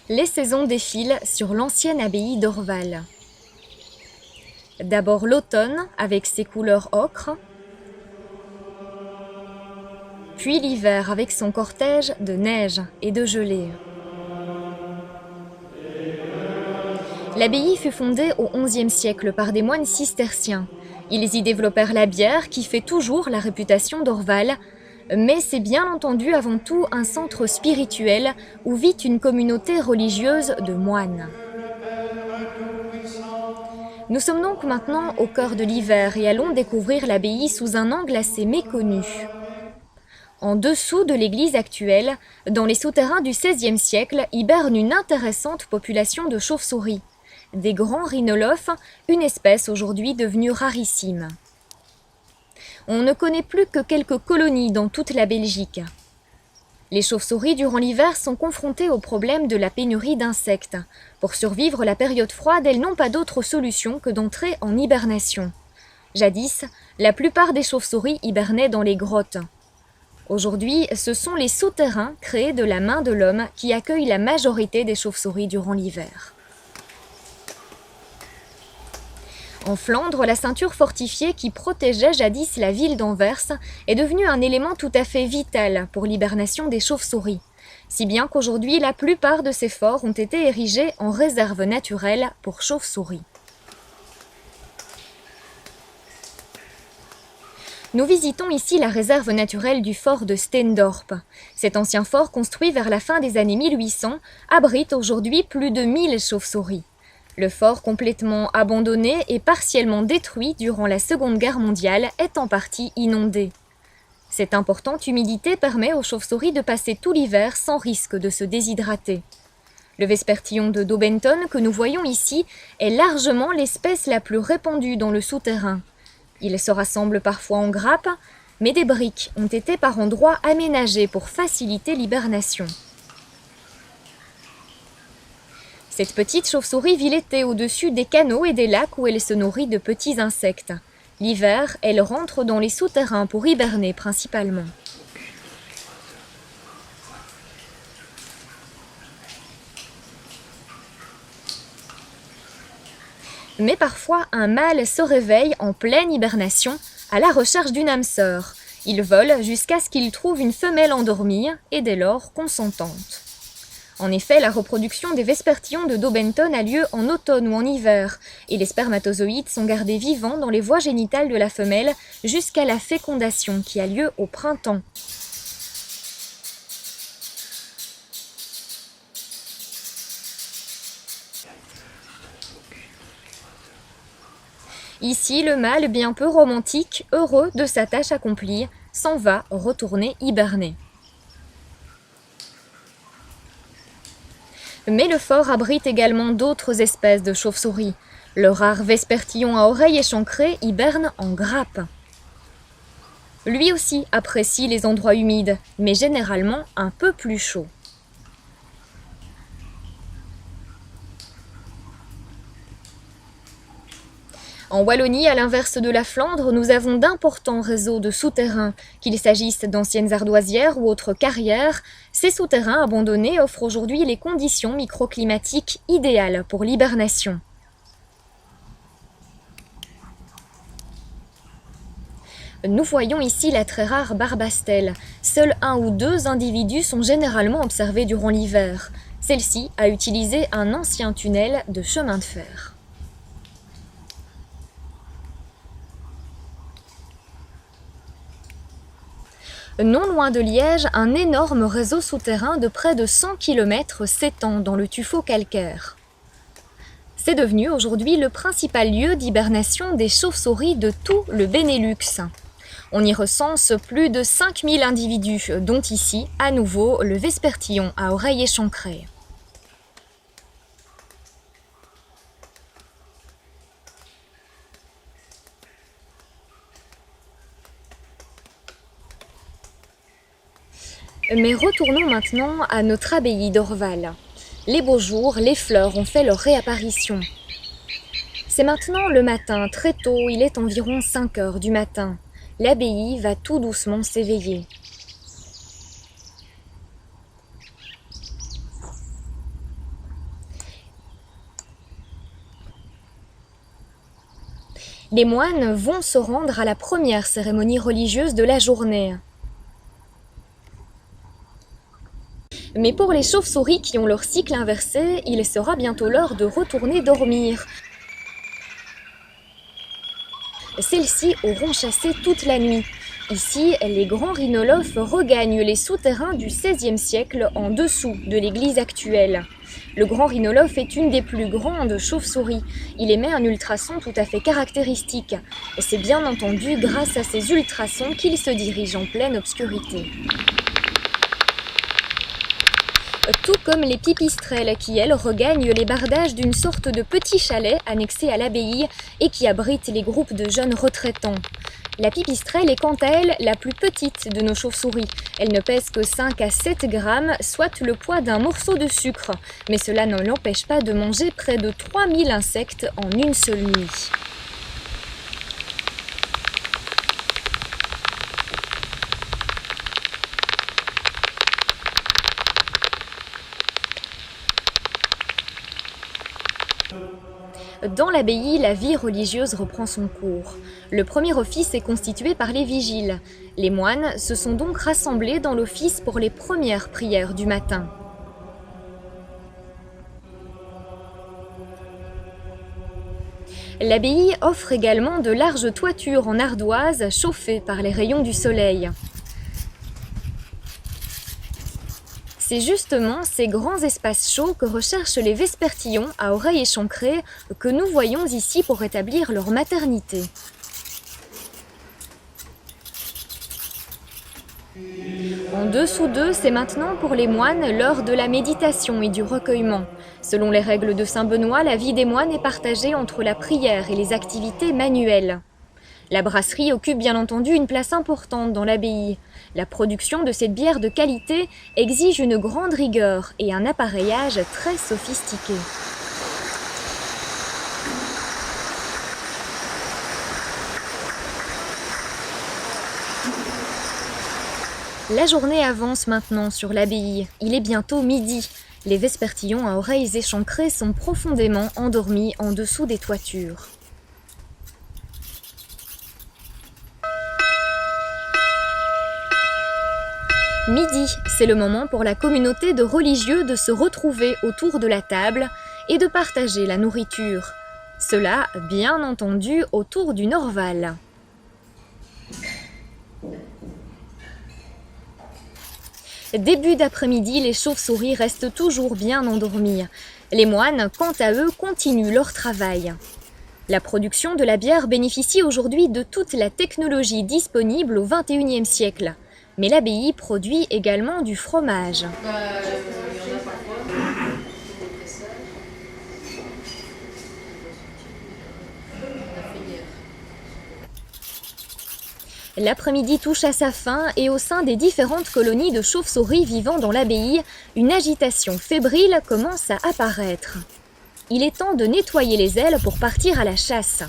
Les saisons défilent sur l'ancienne abbaye d'Orval. D'abord l'automne avec ses couleurs ocre, puis l'hiver avec son cortège de neige et de gelée. L'abbaye fut fondée au XIe siècle par des moines cisterciens. Ils y développèrent la bière qui fait toujours la réputation d'Orval, mais c'est bien entendu avant tout un centre spirituel où vit une communauté religieuse de moines. Nous sommes donc maintenant au cœur de l'hiver et allons découvrir l'abbaye sous un angle assez méconnu. En dessous de l'église actuelle, dans les souterrains du XVIe siècle, hiberne une intéressante population de chauves-souris, des grands rhinolophes, une espèce aujourd'hui devenue rarissime. On ne connaît plus que quelques colonies dans toute la Belgique. Les chauves-souris, durant l'hiver, sont confrontées au problème de la pénurie d'insectes. Pour survivre la période froide, elles n'ont pas d'autre solution que d'entrer en hibernation. Jadis, la plupart des chauves-souris hibernaient dans les grottes. Aujourd'hui, ce sont les souterrains créés de la main de l'homme qui accueillent la majorité des chauves-souris durant l'hiver. En Flandre, la ceinture fortifiée qui protégeait jadis la ville d'Anvers est devenue un élément tout à fait vital pour l'hibernation des chauves-souris, si bien qu'aujourd'hui la plupart de ces forts ont été érigés en réserve naturelle pour chauves-souris. Nous visitons ici la réserve naturelle du fort de Steendorp. Cet ancien fort, construit vers la fin des années 1800, abrite aujourd'hui plus de 1000 chauves-souris. Le fort, complètement abandonné et partiellement détruit durant la Seconde Guerre mondiale, est en partie inondé. Cette importante humidité permet aux chauves-souris de passer tout l'hiver sans risque de se déshydrater. Le vespertillon de Daubenton que nous voyons ici est largement l'espèce la plus répandue dans le souterrain. Il se rassemble parfois en grappes, mais des briques ont été par endroits aménagées pour faciliter l'hibernation. Cette petite chauve-souris vit l'été au-dessus des canaux et des lacs où elle se nourrit de petits insectes. L'hiver, elle rentre dans les souterrains pour hiberner principalement. Mais parfois, un mâle se réveille en pleine hibernation à la recherche d'une âme sœur. Il vole jusqu'à ce qu'il trouve une femelle endormie et dès lors consentante. En effet, la reproduction des vespertillons de Daubenton a lieu en automne ou en hiver, et les spermatozoïdes sont gardés vivants dans les voies génitales de la femelle jusqu'à la fécondation qui a lieu au printemps. Ici, le mâle, bien peu romantique, heureux de sa tâche accomplie, s'en va retourner hiberner. Mais le fort abrite également d'autres espèces de chauves-souris. Le rare vespertillon à oreilles échancrées hiberne en grappe. Lui aussi apprécie les endroits humides, mais généralement un peu plus chauds. En Wallonie, à l'inverse de la Flandre, nous avons d'importants réseaux de souterrains. Qu'il s'agisse d'anciennes ardoisières ou autres carrières, ces souterrains abandonnés offrent aujourd'hui les conditions microclimatiques idéales pour l'hibernation. Nous voyons ici la très rare barbastelle. Seuls 1 ou 2 individus sont généralement observés durant l'hiver. Celle-ci a utilisé un ancien tunnel de chemin de fer. Non loin de Liège, un énorme réseau souterrain de près de 100 km s'étend dans le tuffeau calcaire. C'est devenu aujourd'hui le principal lieu d'hibernation des chauves-souris de tout le Benelux. On y recense plus de 5000 individus, dont ici, à nouveau, le vespertillon à oreilles échancrées. Mais retournons maintenant à notre abbaye d'Orval. Les beaux jours, les fleurs ont fait leur réapparition. C'est maintenant le matin, très tôt, il est environ 5 heures du matin. L'abbaye va tout doucement s'éveiller. Les moines vont se rendre à la première cérémonie religieuse de la journée. Mais pour les chauves-souris qui ont leur cycle inversé, il sera bientôt l'heure de retourner dormir. Celles-ci auront chassé toute la nuit. Ici, les grands rhinolophes regagnent les souterrains du XVIe siècle en dessous de l'église actuelle. Le grand rhinolophe est une des plus grandes chauves-souris. Il émet un ultrason tout à fait caractéristique. C'est bien entendu grâce à ces ultrasons qu'il se dirige en pleine obscurité. Tout comme les pipistrelles qui, elles, regagnent les bardages d'une sorte de petit chalet annexé à l'abbaye et qui abrite les groupes de jeunes retraitants. La pipistrelle est quant à elle la plus petite de nos chauves-souris. Elle ne pèse que 5 à 7 grammes, soit le poids d'un morceau de sucre. Mais cela ne l'empêche pas de manger près de 3000 insectes en une seule nuit. Dans l'abbaye, la vie religieuse reprend son cours. Le premier office est constitué par les vigiles. Les moines se sont donc rassemblés dans l'office pour les premières prières du matin. L'abbaye offre également de larges toitures en ardoise chauffées par les rayons du soleil. C'est justement ces grands espaces chauds que recherchent les vespertillons à oreilles échancrées que nous voyons ici pour établir leur maternité. En dessous d'eux, c'est maintenant pour les moines l'heure de la méditation et du recueillement. Selon les règles de saint Benoît, la vie des moines est partagée entre la prière et les activités manuelles. La brasserie occupe bien entendu une place importante dans l'abbaye. La production de cette bière de qualité exige une grande rigueur et un appareillage très sophistiqué. La journée avance maintenant sur l'abbaye. Il est bientôt midi. Les vespertillons à oreilles échancrées sont profondément endormis en dessous des toitures. Midi, c'est le moment pour la communauté de religieux de se retrouver autour de la table et de partager la nourriture. Cela, bien entendu, autour d'une orval. Début d'après-midi, les chauves-souris restent toujours bien endormis. Les moines, quant à eux, continuent leur travail. La production de la bière bénéficie aujourd'hui de toute la technologie disponible au XXIe siècle. Mais l'abbaye produit également du fromage. L'après-midi touche à sa fin et au sein des différentes colonies de chauves-souris vivant dans l'abbaye, une agitation fébrile commence à apparaître. Il est temps de nettoyer les ailes pour partir à la chasse.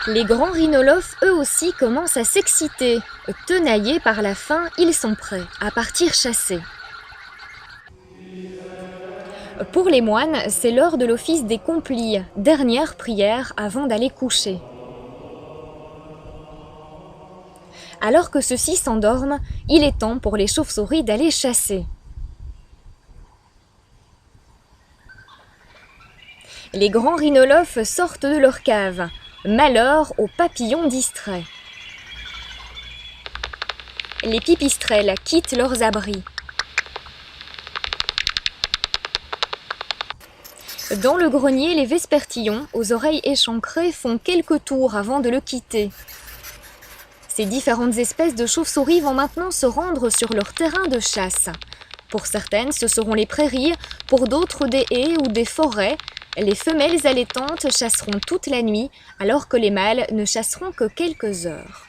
Les grands rhinolophes, eux aussi, commencent à s'exciter. Tenaillés par la faim, ils sont prêts à partir chasser. Pour les moines, c'est l'heure de l'office des complis, dernière prière avant d'aller coucher. Alors que ceux-ci s'endorment, il est temps pour les chauves-souris d'aller chasser. Les grands rhinolophes sortent de leur cave. Malheur aux papillons distraits. Les pipistrelles quittent leurs abris. Dans le grenier, les vespertillons, aux oreilles échancrées, font quelques tours avant de le quitter. Ces différentes espèces de chauves-souris vont maintenant se rendre sur leur terrain de chasse. Pour certaines, ce seront les prairies, pour d'autres des haies ou des forêts. Les femelles allaitantes chasseront toute la nuit, alors que les mâles ne chasseront que quelques heures.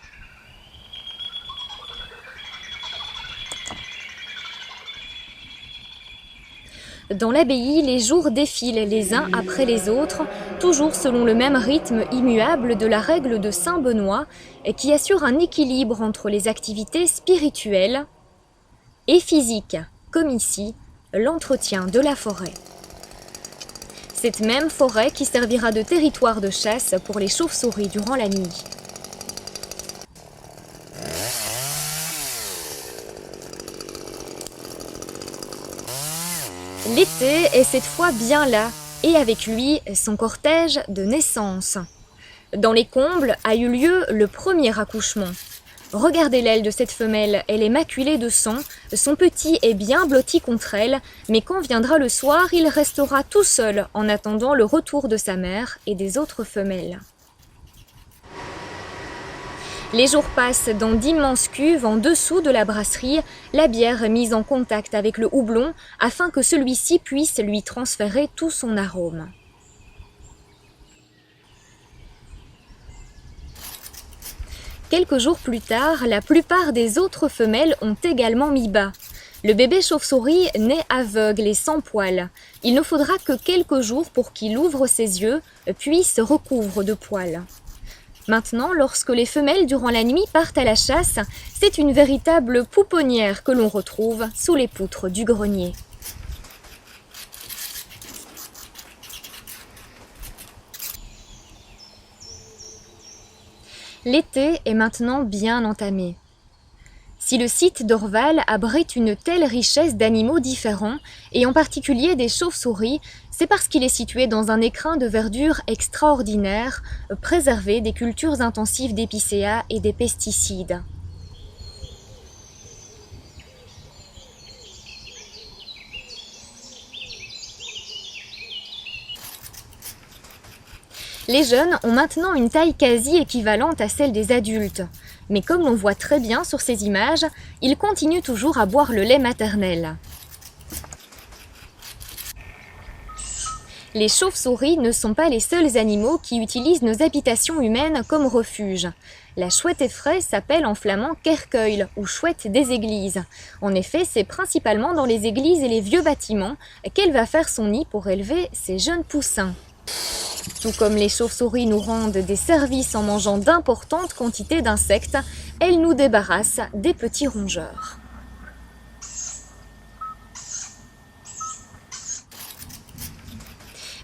Dans l'abbaye, les jours défilent les uns après les autres, toujours selon le même rythme immuable de la règle de saint Benoît, qui assure un équilibre entre les activités spirituelles et physique, comme ici, l'entretien de la forêt. Cette même forêt qui servira de territoire de chasse pour les chauves-souris durant la nuit. L'été est cette fois bien là, et avec lui son cortège de naissance. Dans les combles a eu lieu le premier accouchement. Regardez l'aile de cette femelle, elle est maculée de sang, son petit est bien blotti contre elle, mais quand viendra le soir, il restera tout seul en attendant le retour de sa mère et des autres femelles. Les jours passent dans d'immenses cuves en dessous de la brasserie, la bière est mise en contact avec le houblon afin que celui-ci puisse lui transférer tout son arôme. Quelques jours plus tard, la plupart des autres femelles ont également mis bas. Le bébé chauve-souris naît aveugle et sans poils. Il ne faudra que quelques jours pour qu'il ouvre ses yeux, puis se recouvre de poils. Maintenant, lorsque les femelles durant la nuit partent à la chasse, c'est une véritable pouponnière que l'on retrouve sous les poutres du grenier. L'été est maintenant bien entamé. Si le site d'Orval abrite une telle richesse d'animaux différents, et en particulier des chauves-souris, c'est parce qu'il est situé dans un écrin de verdure extraordinaire, préservé des cultures intensives d'épicéas et des pesticides. Les jeunes ont maintenant une taille quasi équivalente à celle des adultes. Mais comme l'on voit très bien sur ces images, ils continuent toujours à boire le lait maternel. Les chauves-souris ne sont pas les seuls animaux qui utilisent nos habitations humaines comme refuge. La chouette effraie s'appelle en flamand kerkuil ou chouette des églises. En effet, c'est principalement dans les églises et les vieux bâtiments qu'elle va faire son nid pour élever ses jeunes poussins. Tout comme les chauves-souris nous rendent des services en mangeant d'importantes quantités d'insectes, elles nous débarrassent des petits rongeurs.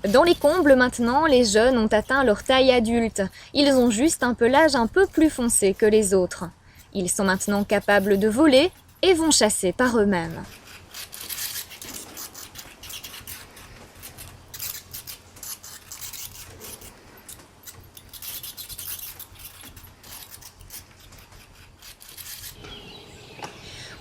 Dans les combles maintenant, les jeunes ont atteint leur taille adulte. Ils ont juste un pelage un peu plus foncé que les autres. Ils sont maintenant capables de voler et vont chasser par eux-mêmes.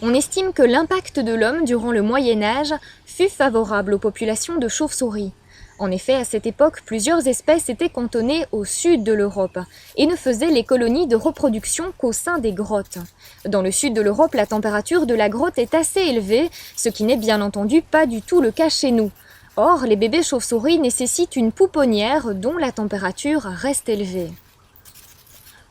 On estime que l'impact de l'homme durant le Moyen-Âge fut favorable aux populations de chauves-souris. En effet, à cette époque, plusieurs espèces étaient cantonnées au sud de l'Europe et ne faisaient les colonies de reproduction qu'au sein des grottes. Dans le sud de l'Europe, la température de la grotte est assez élevée, ce qui n'est bien entendu pas du tout le cas chez nous. Or, les bébés chauves-souris nécessitent une pouponnière dont la température reste élevée.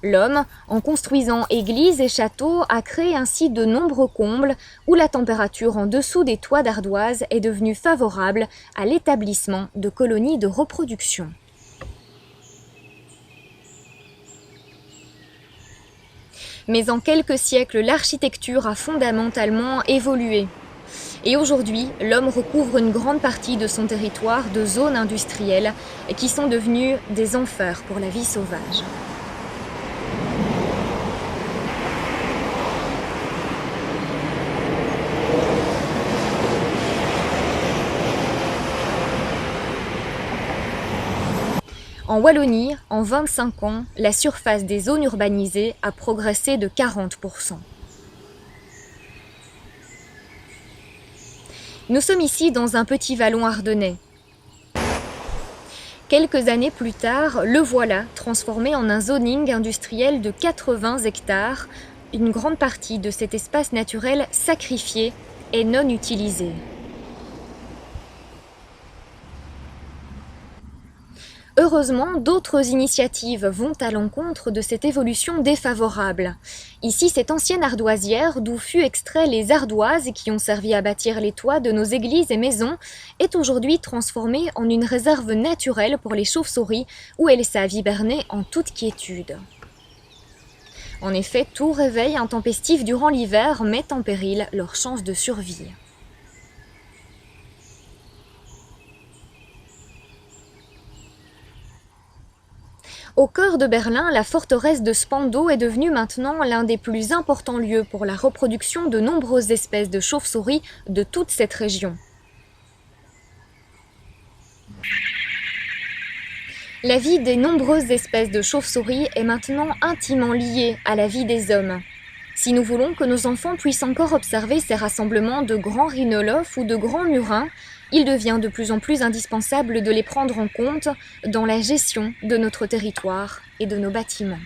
L'homme, en construisant églises et châteaux, a créé ainsi de nombreux combles où la température en dessous des toits d'ardoise est devenue favorable à l'établissement de colonies de reproduction. Mais en quelques siècles, l'architecture a fondamentalement évolué. Et aujourd'hui, l'homme recouvre une grande partie de son territoire de zones industrielles qui sont devenues des enfers pour la vie sauvage. En Wallonie, en 25 ans, la surface des zones urbanisées a progressé de 40%. Nous sommes ici dans un petit vallon ardennais. Quelques années plus tard, le voilà transformé en un zoning industriel de 80 hectares, une grande partie de cet espace naturel sacrifié et non utilisé. Heureusement, d'autres initiatives vont à l'encontre de cette évolution défavorable. Ici, cette ancienne ardoisière d'où fut extrait les ardoises qui ont servi à bâtir les toits de nos églises et maisons est aujourd'hui transformée en une réserve naturelle pour les chauves-souris où elles savent hiberner en toute quiétude. En effet, tout réveil intempestif durant l'hiver met en péril leurs chances de survie. Au cœur de Berlin, la forteresse de Spandau est devenue maintenant l'un des plus importants lieux pour la reproduction de nombreuses espèces de chauves-souris de toute cette région. La vie des nombreuses espèces de chauves-souris est maintenant intimement liée à la vie des hommes. Si nous voulons que nos enfants puissent encore observer ces rassemblements de grands rhinolophes ou de grands murins, il devient de plus en plus indispensable de les prendre en compte dans la gestion de notre territoire et de nos bâtiments.